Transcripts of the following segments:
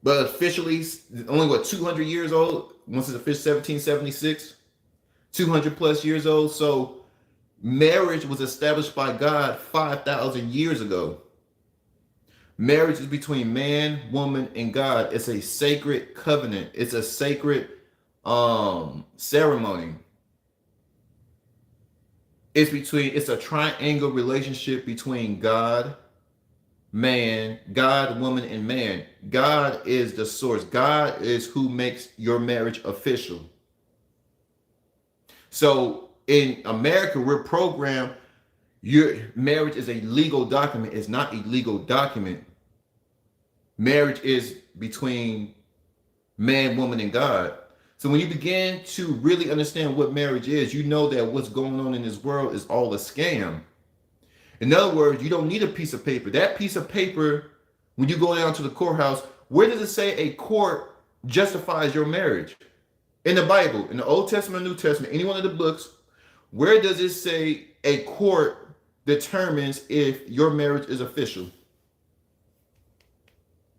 but officially only what 200 years old. Once it's official 1776, 200 plus years old. So marriage was established by God 5,000 years ago. Marriage is between man, woman, and God. It's a sacred covenant. It's a sacred ceremony. It's a triangle relationship between God, woman, and man. God is the source. God is who makes your marriage official. So in America, we're programmed. Your marriage is a legal document. It's not a legal document. Marriage is between man, woman, and God. So when you begin to really understand what marriage is, you know that what's going on in this world is all a scam. In other words, you don't need a piece of paper. That piece of paper, when you go down to the courthouse, where does it say a court justifies your marriage? In the Bible, in the Old Testament, New Testament, any one of the books, where does it say a court determines if your marriage is official?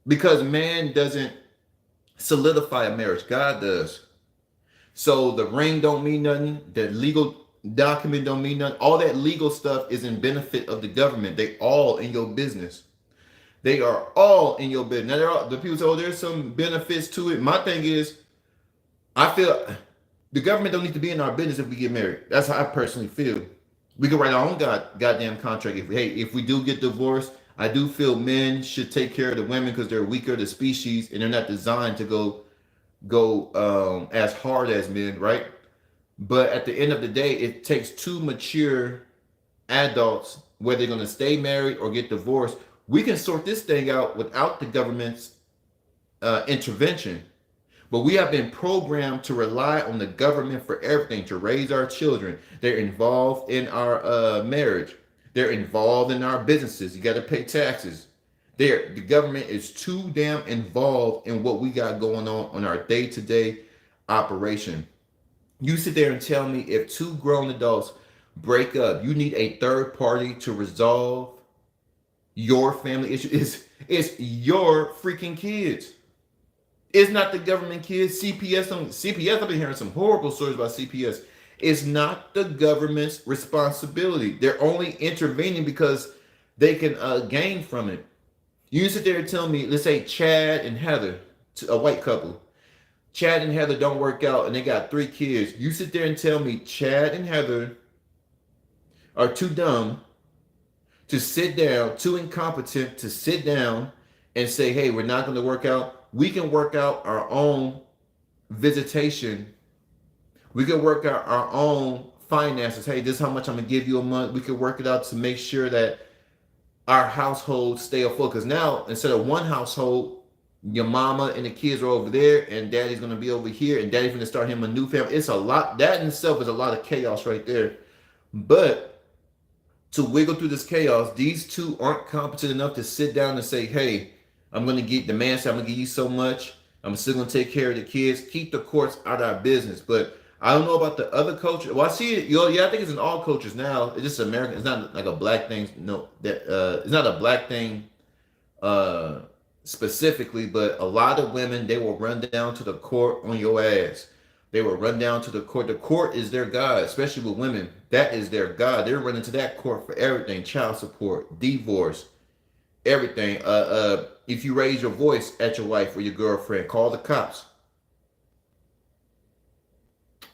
Because man doesn't solidify a marriage, God does. So the ring don't mean nothing. The legal document don't mean nothing. All that legal stuff is in benefit of the government. They all in your business. They are all in your business. Now the people say, "Oh, there's some benefits to it." My thing is, I feel the government don't need to be in our business if we get married. That's how I personally feel. We can write our own goddamn contract. If we do get divorced, I do feel men should take care of the women because they're weaker the species and they're not designed to go as hard as men, right? But at the end of the day, it takes two mature adults, whether they're going to stay married or get divorced. We can sort this thing out without the government's intervention. But we have been programmed to rely on the government for everything, to raise our children. They're involved in our marriage. They're involved in our businesses. You got to pay taxes. The government is too damn involved in what we got going on our day-to-day operation. You sit there and tell me if two grown adults break up, you need a third party to resolve your family issue. It's your freaking kids. It's not the government kids. CPS, I've been hearing some horrible stories about CPS. It's not the government's responsibility. They're only intervening because they can gain from it. You sit there and tell me, let's say Chad and Heather, a white couple. Chad and Heather don't work out and they got 3 kids. You sit there and tell me Chad and Heather are too dumb to sit down, too incompetent to sit down and say, hey, we're not going to work out. We can work out our own visitation. We can work out our own finances. Hey, this is how much I'm going to give you a month. We can work it out to make sure that our households stay afloat. Because now, instead of one household, your mama and the kids are over there and daddy's going to be over here and daddy's going to start him a new family. It's a lot. That in itself is a lot of chaos right there. But to wiggle through this chaos, these two aren't competent enough to sit down and say, hey, I'm going to get the man said, I'm going to give you so much. I'm still going to take care of the kids. Keep the courts out of our business. But I don't know about the other culture. Well, I see it. Yeah, I think it's in all cultures now. It's just American. It's not like a black thing. No, that it's not a black thing specifically. But a lot of women, they will run down to the court on your ass. They will run down to the court. The court is their God, especially with women. That is their God. They're running to that court for everything: child support, divorce, everything. If you raise your voice at your wife or your girlfriend, call the cops.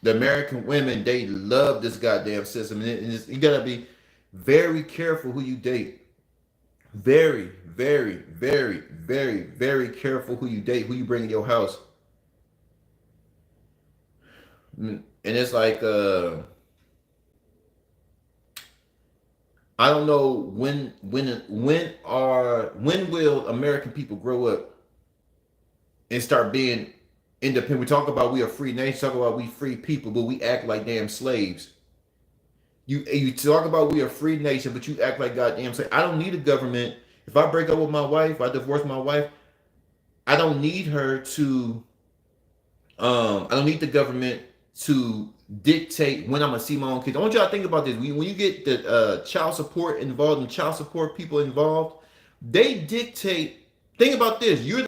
The American women, they love this goddamn system. And you gotta be very careful who you date. Very, very, very, very, very careful who you date, who you bring in your house. And it's like I don't know when will American people grow up and start being independent. We talk about we are free nation, talk about we free people, but we act like damn slaves. You talk about we are free nation, but you act like goddamn slaves. I don't need a government. If I break up with my wife, if I divorce my wife, I don't need her to I don't need the government to dictate when I'm gonna see my own kids. I want y'all to think about this. When you get the child support involved and child support people involved, they dictate. Think about this. You're